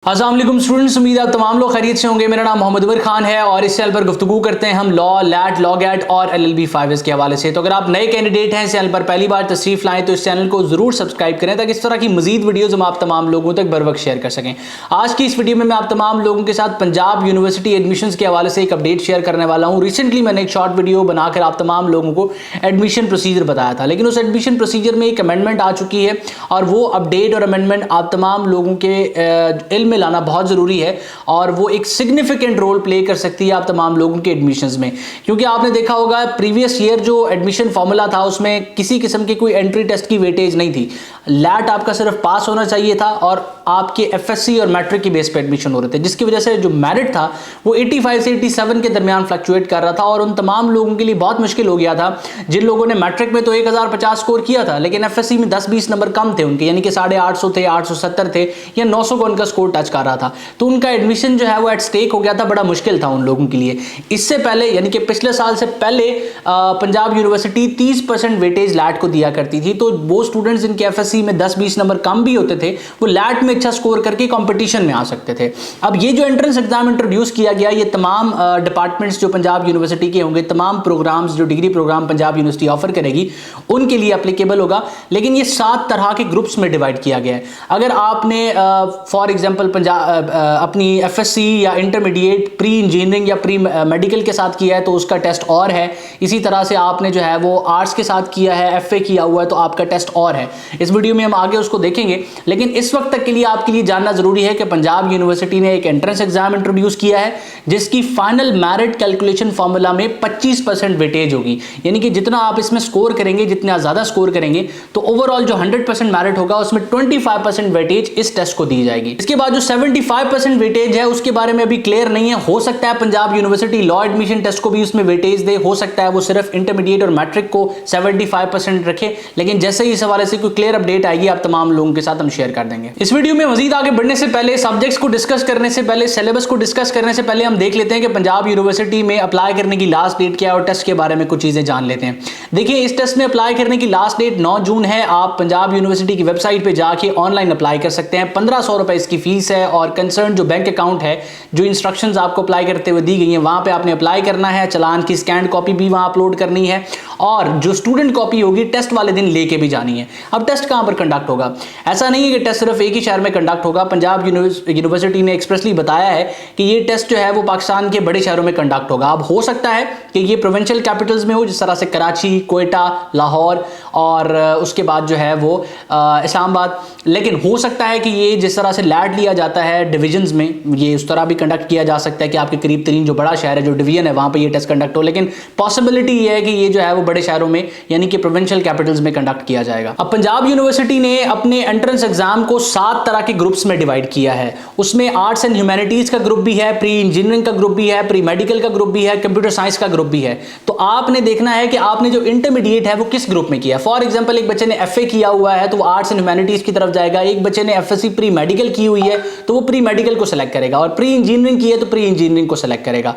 अस्सलाम वालेकुम स्टूडेंट्स, उम्मीद है आप तमाम लोग खैरियत से होंगे। मेरा नाम मोहम्मद उमर खान है और इस चैनल पर गुफ्तगू करते हैं हम लॉ, लैट, लॉगैट और LLB 5S के हवाले से। तो अगर आप नए कैंडिडेट हैं, इस चैनल पर पहली बार तशरीफ लाएं तो इस चैनल को जरूर सब्सक्राइब करें ताकि इस तरह की मजीद वीडियोज़ हम आप तमाम लोगों तक बर वक्त शेयर कर सकें। आज की इस वीडियो में मैं आप तमाम लोगों के साथ पंजाब यूनिवर्सिटी एडमिशन के हवाले से एक अपडेट शेयर करने वाला हूँ। रिसेंटली मैंने एक शॉर्ट वीडियो बनाकर आप तमाम लोगों को एडमिशन प्रोसीजर बताया था, लेकिन उस एडमिशन प्रोसीजर में एक अमेंडमेंट आ चुकी है और वो अपडेट और अमेंडमेंट आप तमाम लोगों के इल्म में लाना बहुत ज़रूरी है और वो एक सिग्निफिकेंट रोल प्ले कर सकती है आप तमाम लोगों के एडमिशंस में। क्योंकि आपने देखा होगा प्रीवियस ईयर जो एडमिशन फॉर्मूला था उसमें किसी किस्म की कोई एंट्री टेस्ट की वेटेज नहीं थी। लैट आपका सिर्फ पास होना चाहिए था और आपके FSC और मैट्रिक की बेस पे एडमिशन हो रहे थे, जिसकी वजह से जो मेरिट था वो 85 से 87 के दरमियान फ्लक्चुएट कर रहा था और उन तमाम लोगों के लिए बहुत मुश्किल हो गया था जिन लोगों ने मैट्रिक में तो 1050 स्कोर किया था लेकिन FSC में 10-20 नंबर कम थे उनके, यानी कि 850 थे, 870 थे या 900 को उनका स्कोर टच कर रहा था। तो उनका एडमिशन जो है वो एट स्टेक हो गया था, बड़ा मुश्किल था उन लोगों के लिए। इससे पहले यानी कि पिछले साल से पहले पंजाब यूनिवर्सिटी 30% वेटेज लैट को दिया करती थी, तो वो स्टूडेंट्स जिनके FSC में 10-20 नंबर कम भी होते थे वो लैट में अच्छा स्कोर करके कंपटीशन में आ सकते थे। अब ये जो एंट्रेंस एग्जाम इंट्रोड्यूस किया गया, ये तमाम डिपार्टमेंट्स जो पंजाब यूनिवर्सिटी के होंगे, तमाम प्रोग्राम्स जो degree program Punjab university offer करेगी उनके लिए एप्लीकेबल होगा, लेकिन ये 7 तरह के ग्रुप्स में डिवाइड किया गया है। अगर आपने फॉर एग्जाम्पल पंजाब अपनी FSC या इंटरमीडिएट प्री इंजीनियरिंग या प्री मेडिकल के साथ किया है तो उसका टेस्ट और है। इसी तरह से आपने जो है वो आर्ट्स के साथ किया है, FA किया हुआ है तो आपका टेस्ट और है। इस वीडियो में हम आगे उसको देखेंगे, लेकिन इस वक्त तक के लिए आपके लिए जानना जरूरी है कि पंजाब यूनिवर्सिटी ने एक एंट्रेंस एग्जाम इंट्रोड्यूस किया है जिसकी फाइनल मेरिट कैलकुलेशन फॉर्मूला में 25% वेटेज होगी, यानी कि जितना आप इसमें स्कोर करेंगे, जितना ज्यादा स्कोर करेंगे तो ओवरऑल जो 100% मेरिट होगा उसमें 25% वेटेज इस टेस्ट को दी जाएगी। इसके बाद जो 75% वेटेज है उसके बारे में अभी क्लियर नहीं है। हो सकता है Punjab university law admission test को भी उसमें वेटेज दे, हो सकता है वो सिर्फ इंटरमीडिएट और मैट्रिक को 75% रखे, लेकिन जैसे ही इस हवाले से कोई क्लियर अपडेट आएगी आप तमाम लोगों के साथ हम शेयर कर देंगे। इस वीडियो में मजीद आगे बढ़ने से पहले, सब्जेक्ट्स को डिस्कस करने से पहले, सिलेबस को डिस्कस करने से पहले हम देख लेते हैं कि पंजाब यूनिवर्सिटी में अप्लाई करने की लास्ट डेट क्या है और टेस्ट के बारे में कुछ चीजें जान लेते हैं। देखिए, इस टेस्ट में अप्लाई करने की लास्ट डेट 9 जून है। आप पंजाब यूनिवर्सिटी की वेबसाइट पे जाके ऑनलाइन अप्लाई कर सकते हैं। 1500 रुपए इसकी फीस है और कंसर्न जो बैंक अकाउंट है, जो इंस्ट्रक्शंस आपको अप्लाई करते हुए दी गई हैं वहां पे आपने अप्लाई करना है। चालान की स्कैन कॉपी भी वहां अपलोड करनी है और जो स्टूडेंट कॉपी होगी टेस्ट वाले दिन लेके भी जानी है। अब टेस्ट कहां पर कंडक्ट होगा? ऐसा नहीं है कि टेस्ट सिर्फ एक ही शहर में कंडक्ट होगा। पंजाब यूनिवर्सिटी ने एक्सप्रेसली बताया है कि ये टेस्ट जो है वो पाकिस्तान के बड़े शहरों में कंडक्ट होगा। अब हो सकता है कि ये प्रोविंशियल कैपिटल्स में हो, जिस तरह से कराची, कोयटा, लाहौर और उसके बाद जो है वो इस्लामाबाद, लेकिन हो सकता है कि ये जिस तरह से लैट लिया जाता है डिविजन्स में, ये उस तरह भी कंडक्ट किया जा सकता है कि आपके करीब तरीन जो बड़ा शहर है, जो डिवीजन है, वहां पे ये टेस्ट कंडक्ट हो। लेकिन पॉसिबिलिटी ये है कि ये जो है वो बड़े शहरों में यानी कि प्रोविंशियल कैपिटल्स में कंडक्ट किया जाएगा। अब पंजाब यूनिवर्सिटी ने अपने एंट्रेंस एग्जाम को 7 तरह के ग्रुप्स में डिवाइड किया है। उसमें आर्ट्स एंड ह्यूमैनिटीज का ग्रुप भी है, प्री इंजीनियरिंग का ग्रुप भी है, प्री मेडिकल का ग्रुप भी है, कंप्यूटर साइंस का ग्रुप भी है। तो आपने देखना है कि आपने जो इंटरमीडिएट है वो किस ग्रुप में किया है। फॉर एग्जाम्पल, एक बच्चे ने FA किया हुआ है तो वो आर्ट्स एंड ह्यूमैनिटीज की तरफ जाएगा। एक बच्चे ने FSC प्री मेडिकल की हुई है तो वो प्री मेडिकल को सिलेक्ट करेगा और प्री इंजीनियरिंग की है तो प्री इंजीनियरिंग को सिलेक्ट करेगा।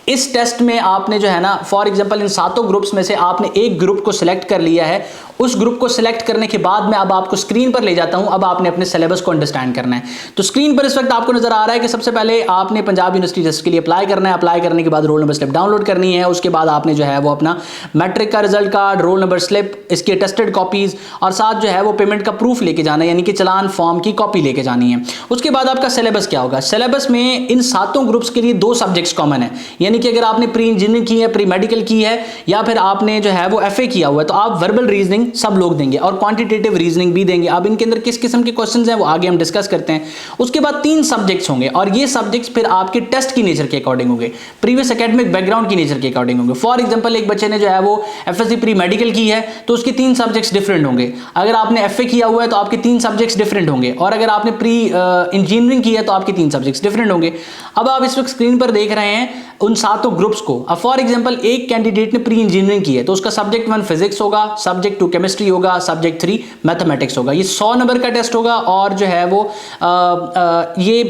इस टेस्ट में आपने जो है ना, फॉर एग्जांपल इन 7 ग्रुप्स में से आपने एक ग्रुप को सिलेक्ट कर लिया है। उस ग्रुप को सिलेक्ट करने के बाद मैं अब आपको स्क्रीन पर ले जाता हूं। अब आपने अपने सिलेबस को अंडरस्टैंड करना है। तो स्क्रीन पर इस वक्त आपको नजर आ रहा है कि सबसे पहले आपने पंजाब यूनिवर्सिटी टेस्ट के लिए अप्लाई करना है। अप्लाई करने के बाद रोल नंबर स्लिप डाउनलोड करनी है। उसके बाद आपने जो है वो अपना मैट्रिक का result card, roll number slip, इसकी अटेस्टेड कॉपीज और साथ जो है वो पेमेंट का प्रूफ लेके जाना है, यानी कि चालान फॉर्म की कॉपी लेके जानी है। उसके बाद आपका सिलेबस क्या होगा? सिलेबस में इन 7 ग्रुप्स के लिए 2 सब्जेक्ट्स कॉमन है, यानी कि अगर आपने प्री इंजीनियरिंग की है, प्री मेडिकल की है या फिर आपने जो है वो FA किया हुआ है तो आप वर्बल रीजनिंग सब लोग देंगे और क्वांटिटेटिव रीजनिंग भी देंगे। अब इनके अंदर किस किस्म के क्वेश्चंस हैं वो आगे हम डिस्कस करते हैं। उसके बाद 3 सब्जेक्ट्स होंगे और ये सब्जेक्ट्स फिर आपके टेस्ट की नेचर के अकॉर्डिंग होंगे, प्रीवियस एकेडमिक बैकग्राउंड की नेचर के अकॉर्डिंग होंगे। फॉर एग्जांपल, एक बच्चे ने जो है वो FSC प्री मेडिकल की है तो उसके 3 सब्जेक्ट्स डिफरेंट होंगे। अगर आपने FA किया हुआ है तो आपके 3 सब्जेक्ट्स डिफरेंट होंगे और अगर आपने प्री इंजीनियरिंग की है तो आपके 3 सब्जेक्ट्स डिफरेंट होंगे। अब आप इस वक्त स्क्रीन पर देख रहे हैं उन 7 ग्रुप्स को। अब फॉर एग्जांपल, एक कैंडिडेट ने प्री इंजीनियरिंग की है तो उसका सब्जेक्ट 1 फिजिक्स होगा, सब्जेक्ट 2 केमिस्ट्री होगा, सब्जेक्ट 3 मैथमेटिक्स होगा। ये 100 नंबर का टेस्ट होगा और जो है वो ये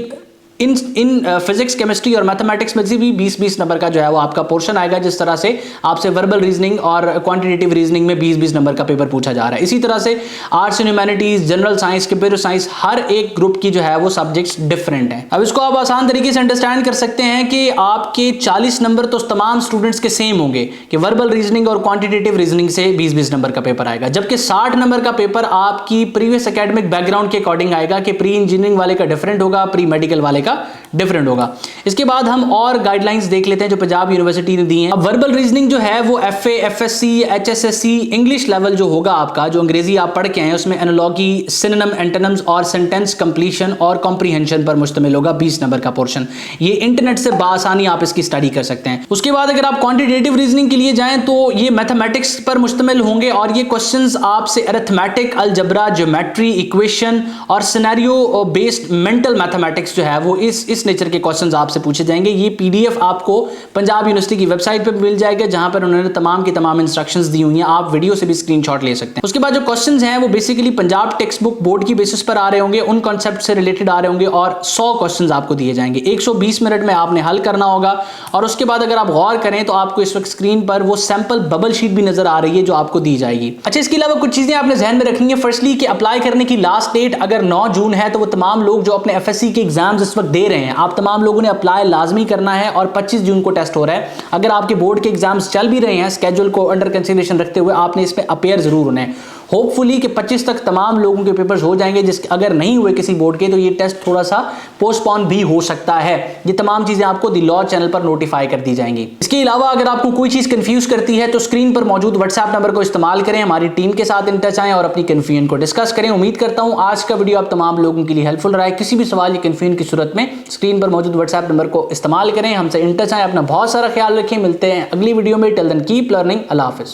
इन फिजिक्स, केमिस्ट्री और मैथमेटिक्स में से भी 20-20 नंबर का जो है वो आपका पोर्शन आएगा, जिस तरह से आपसे वर्बल रीजनिंग और क्वांटिटेटिव रीजनिंग में 20-20 नंबर का पेपर पूछा जा रहा है। इसी तरह से arts and humanities, general science, computer science, हर एक ग्रुप की जो है वो सब्जेक्ट्स डिफरेंट है। अब इसको आप आसान तरीके से अंडरस्टैंड कर सकते हैं कि आपके 40 नंबर तो तमाम स्टूडेंट्स के सेम होंगे कि वर्बल रीजनिंग और क्वांटिटेटिव रीजनिंग से 20-20 नंबर का पेपर आएगा, जबकि 60 नंबर का पेपर आपकी प्रीवियस एकेडमिक बैकग्राउंड के अकॉर्डिंग आएगा कि प्री इंजीनियरिंग वाले का डिफरेंट होगा, प्री मेडिकल वाले का डिफरेंट होगा। इसके बाद हम और गाइडलाइंस देख लेते हैं जो पंजाब यूनिवर्सिटी ने दी हैं। अब वर्बल रीजनिंग जो है वो FA, FSC, HSSC English level जो होगा आपका, जो अंग्रेजी आप पढ़ के आए उसमें एनालॉगी, सिनोनिम, एंटोनिम्स और सेंटेंस कंप्लीशन और कॉम्प्रिहेंशन पर मुश्तमिल होगा 20 नंबर का पोर्शन। ये इंटरनेट से बासानी आप इसकी स्टडी कर सकते हैं। उसके बाद अगर आप क्वांटिटेटिव रीजनिंग के लिए जाएं तो ये मैथमेटिक्स पर मुश्तमिल होंगे और ये क्वेश्चंस आपसे अरिथमेटिक, अलजबरा, ज्योमेट्री, इक्वेशन और सिनेरियो बेस्ड मेंटल मैथमेटिक्स जो है वो इस नेचर के क्वेश्चंस आपसे पूछे जाएंगे। ये PDF आपको पंजाब यूनिवर्सिटी की वेबसाइट पे मिल जाएगा, जहां पर उन्होंने तमाम की तमाम इंस्ट्रक्शंस दी हुई हैं। आप वीडियो से भी स्क्रीनशॉट ले सकते हैं। उसके बाद जो क्वेश्चंस हैं वो basically Punjab text book board की बेसिस पर आ रहे होंगे, उन कॉन्सेप्ट से रिलेटेड आ रहे होंगे और 100 क्वेश्चंस आपको दिए जाएंगे। 120 मिनट में आपने हल करना होगा। और उसके बाद अगर आप गौर करें तो आपको इस वक्त स्क्रीन पर वो सैंपल बबल शीट भी नजर आ रही है जो आपको दी जाएगी। अच्छा, इसके अलावा कुछ चीजें आपने ध्यान में रखनी है। फर्स्टली कि अप्लाई करने की लास्ट डेट अगर 9 जून है तो वो तमाम लोग जो अपने FSC के एग्जाम्स इस वक्त दे रहे हैं, आप तमाम लोगों ने अप्लाई लाजमी करना है और 25 जून को टेस्ट हो रहा है। अगर आपके बोर्ड के एग्जाम्स चल भी रहे हैं, स्केड्यूल को अंडर कंसीडरेशन रखते हुए आपने इसमें अपेयर जरूर होना है। होपफुली कि 25 तक तमाम लोगों के पेपर्स हो जाएंगे। जिसके अगर नहीं हुए किसी बोर्ड के तो ये टेस्ट थोड़ा सा पोस्टपोन भी हो सकता है। ये तमाम चीजें आपको द लॉ चैनल पर नोटिफाई कर दी जाएंगी। इसके अलावा अगर आपको कोई चीज कंफ्यूज करती है तो स्क्रीन पर मौजूद व्हाट्सएप नंबर को इस्तेमाल करें, हमारी टीम के साथ इन टच आएं और अपनी कन्फ्यूजन को डिस्कस करें। उम्मीद करता हूं आज का वीडियो आप तमाम लोगों के लिए हेल्पफुल रहा है। किसी भी सवाल या कन्फ्यूजन की सूरत में स्क्रीन पर मौजूद व्हाट्सएप नंबर को इस्तेमाल करें, हमसे इन टच आएं। अपना बहुत सारा ख्याल रखें। मिलते हैं अगली वीडियो में। Till then keep learning. अल्लाह हाफिज।